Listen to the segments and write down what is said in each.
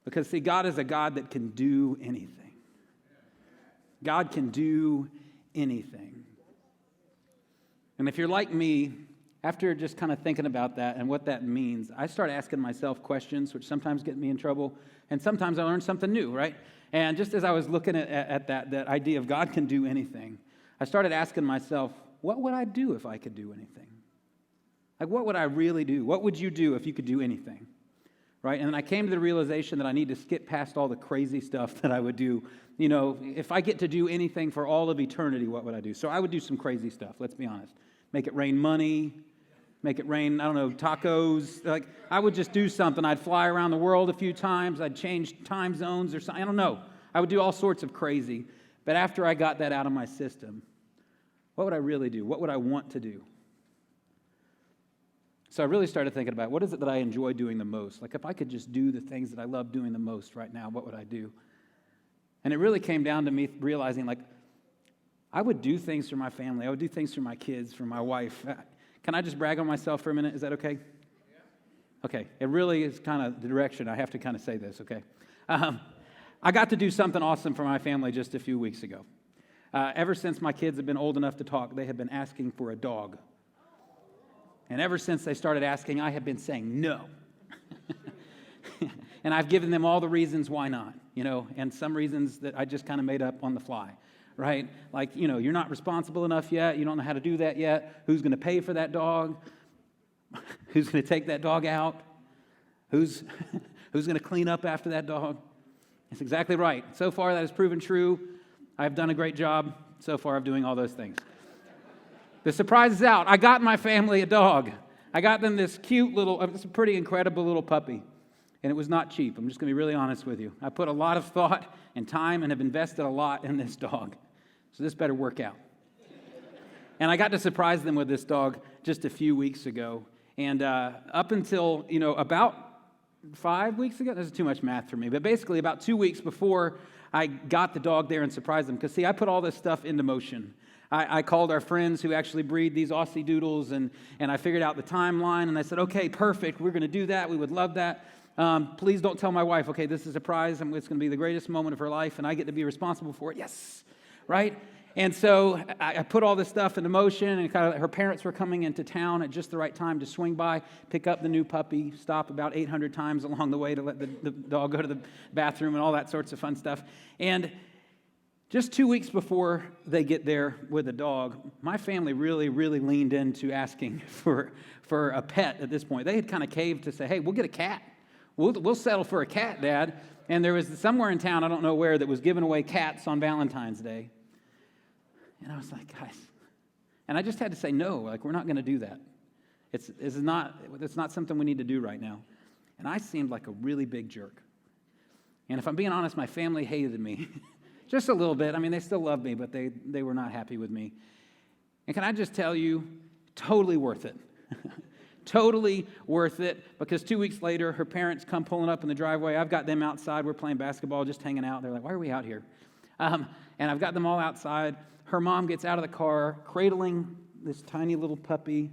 Because, see, God is a God that can do anything. God can do anything. And if you're like me, after just kind of thinking about that and what that means, I start asking myself questions, which sometimes get me in trouble, and sometimes I learn something new, right? And just as I was looking at that idea of God can do anything, I started asking myself, what would I do if I could do anything? Like, what would I really do? What would you do if you could do anything? Right? And then I came to the realization that I need to skip past all the crazy stuff that I would do. You know, if I get to do anything for all of eternity, what would I do? So I would do some crazy stuff, let's be honest. Make it rain money, make it rain, I don't know, tacos. Like, I would just do something. I'd fly around the world a few times. I'd change time zones or something. I don't know. I would do all sorts of crazy. But after I got that out of my system, what would I really do? What would I want to do? So I really started thinking about what is it that I enjoy doing the most? Like, if I could just do the things that I love doing the most right now, what would I do? And it really came down to me realizing, like, I would do things for my family. I would do things for my kids, for my wife. Can I just brag on myself for a minute? Is that okay? Okay. It really is kind of the direction. I have to kind of say this, okay? I got to do something awesome for my family just a few weeks ago. Ever since my kids have been old enough to talk, they have been asking for a dog. And ever since they started asking, I have been saying no. And I've given them all the reasons why not, you know, and some reasons that I just kind of made up on the fly, right? Like, you know, you're not responsible enough yet. You don't know how to do that yet. Who's going to pay for that dog? Who's going to take that dog out? Who's going to clean up after that dog? That's exactly right. So far, that has proven true. I've done a great job so far of doing all those things. The surprise is out. I got my family a dog. I got them this cute little, it's a pretty incredible little puppy. And it was not cheap. I'm just going to be really honest with you. I put a lot of thought and time and have invested a lot in this dog. So this better work out. And I got to surprise them with this dog just a few weeks ago. And up until, you know, about 5 weeks ago, this is too much math for me, but basically about 2 weeks before I got the dog there and surprised them, because see, I put all this stuff into motion. I called our friends who actually breed these Aussie Doodles, and I figured out the timeline, and I said, okay, perfect, we're going to do that, we would love that. Please don't tell my wife, okay, this is a surprise, it's going to be the greatest moment of her life, and I get to be responsible for it, yes, right? And so I put all this stuff into motion, and kind of her parents were coming into town at just the right time to swing by, pick up the new puppy, stop about 800 times along the way to let the dog go to the bathroom and all that sorts of fun stuff. And just 2 weeks before they get there with the dog, my family really, really leaned into asking for a pet at this point. They had kind of caved to say, hey, we'll get a cat. We'll settle for a cat, Dad. And there was somewhere in town, I don't know where, that was giving away cats on Valentine's Day. And I was like, guys, and I just had to say no, like, we're not going to do that. It's not something we need to do right now. And I seemed like a really big jerk. And if I'm being honest, my family hated me. Just a little bit. I mean, they still love me, but they were not happy with me. And can I just tell you, totally worth it. Totally worth it, because 2 weeks later, her parents come pulling up in the driveway. I've got them outside. We're playing basketball, just hanging out. They're like, why are we out here? And I've got them all outside. Her mom gets out of the car, cradling this tiny little puppy.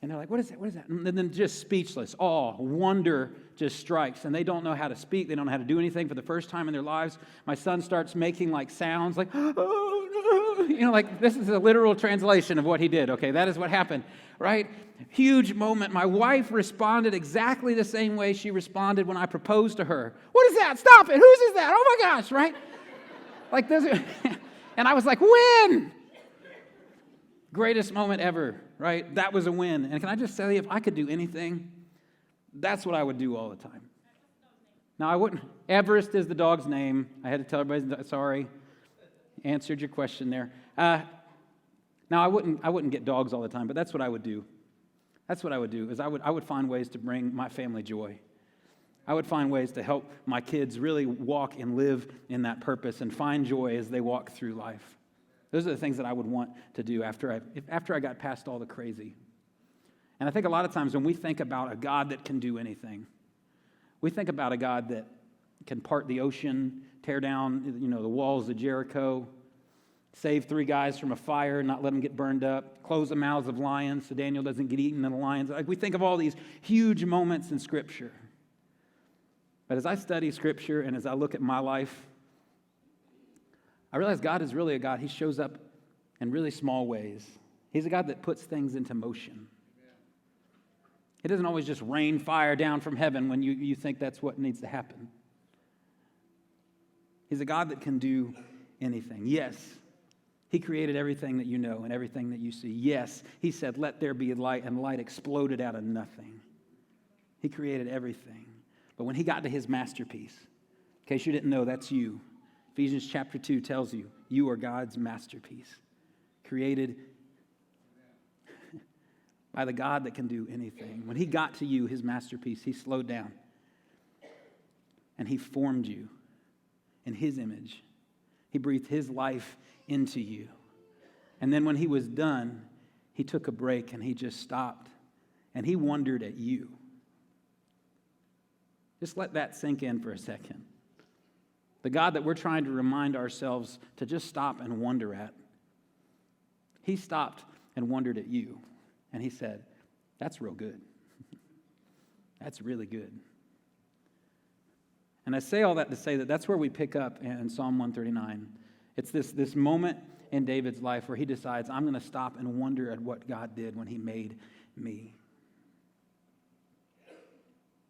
And they're like, what is that? What is that? And then just speechless. Awe, wonder just strikes. And they don't know how to speak. They don't know how to do anything for the first time in their lives. My son starts making like sounds like, oh, you know, like this is a literal translation of what he did. Okay, that is what happened, right? Huge moment. My wife responded exactly the same way she responded when I proposed to her. What is that? Stop it. Whose is that? Oh my gosh, right? Like this. And I was like, win! Greatest moment ever, right? That was a win. And can I just tell you, if I could do anything, that's what I would do all the time. Now, I wouldn't. Everest is the dog's name. I had to tell everybody, sorry. Answered your question there. Now, I wouldn't get dogs all the time, but that's what I would do. That's what I would do, is I would find ways to bring my family joy. I would find ways to help my kids really walk and live in that purpose and find joy as they walk through life. Those are the things that I would want to do after I got past all the crazy. And I think a lot of times when we think about a God that can do anything, we think about a God that can part the ocean, tear down, the walls of Jericho, save 3 guys from a fire, not let them get burned up, close the mouths of lions so Daniel doesn't get eaten in the lions. Like, we think of all these huge moments in Scripture. But as I study Scripture and as I look at my life, I realize God is really a God. He shows up in really small ways. He's a God that puts things into motion. It doesn't always just rain fire down from heaven when you think that's what needs to happen. He's a God that can do anything. Yes, He created everything that you know and everything that you see. Yes, He said, let there be light, and light exploded out of nothing. He created everything. But when He got to His masterpiece, in case you didn't know, that's you. Ephesians chapter 2 tells you, you are God's masterpiece, created by the God that can do anything. When He got to you, His masterpiece, He slowed down and He formed you in His image. He breathed His life into you. And then when He was done, He took a break and He just stopped and He wondered at you. Just let that sink in for a second. The God that we're trying to remind ourselves to just stop and wonder at, He stopped and wondered at you. And He said, that's real good. That's really good. And I say all that to say that that's where we pick up in Psalm 139. It's this moment in David's life where he decides, I'm going to stop and wonder at what God did when He made me.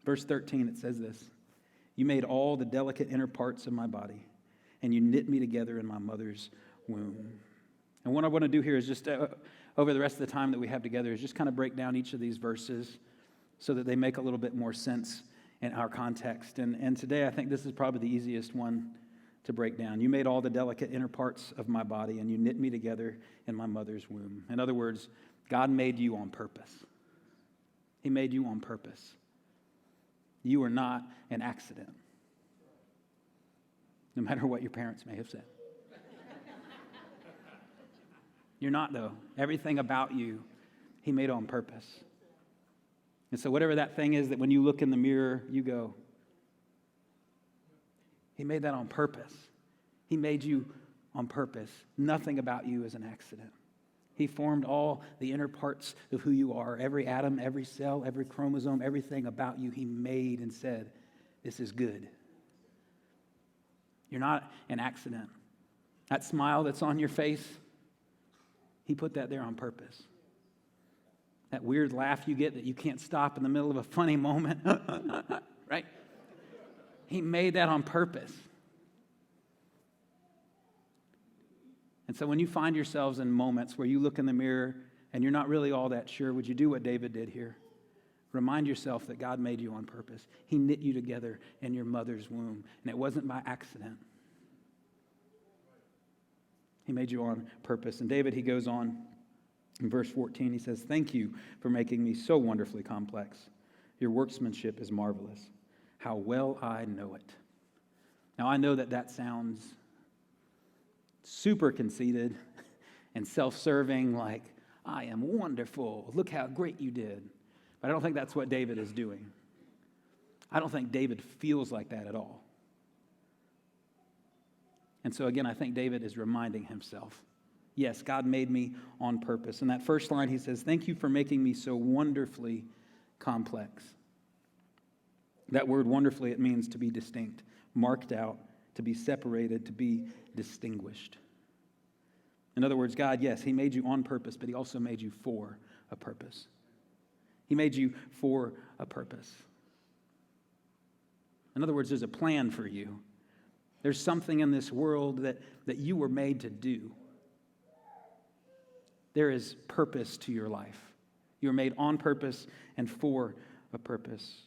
Verse 13, it says this, you made all the delicate inner parts of my body, and you knit me together in my mother's womb. And what I want to do here is just, over the rest of the time that we have together, is just kind of break down each of these verses so that they make a little bit more sense in our context. And today I think this is probably the easiest one to break down. You made all the delicate inner parts of my body, and you knit me together in my mother's womb. In other words, God made you on purpose. He made you on purpose. You are not an accident, no matter what your parents may have said. You're not, though. Everything about you, He made on purpose. And so whatever that thing is that when you look in the mirror, you go, He made that on purpose. He made you on purpose. Nothing about you is an accident. He formed all the inner parts of who you are. Every atom, every cell, every chromosome, everything about you He made and said, this is good. You're not an accident. That smile that's on your face, He put that there on purpose. That weird laugh you get that you can't stop in the middle of a funny moment, right? He made that on purpose. And so when you find yourselves in moments where you look in the mirror and you're not really all that sure, would you do what David did here? Remind yourself that God made you on purpose. He knit you together in your mother's womb, and it wasn't by accident. He made you on purpose. And David, he goes on in verse 14, he says, thank you for making me so wonderfully complex. Your workmanship is marvelous. How well I know it. Now, I know that sounds super conceited and self-serving, like, I am wonderful. Look how great you did. But I don't think that's what David is doing. I don't think David feels like that at all. And so again, I think David is reminding himself, yes, God made me on purpose. In that first line, he says, thank you for making me so wonderfully complex. That word wonderfully, it means to be distinct, marked out, to be separated, to be distinguished. In other words, God, yes, He made you on purpose, but He also made you for a purpose. He made you for a purpose. In other words, there's a plan for you. There's something in this world that you were made to do. There is purpose to your life. You were made on purpose and for a purpose.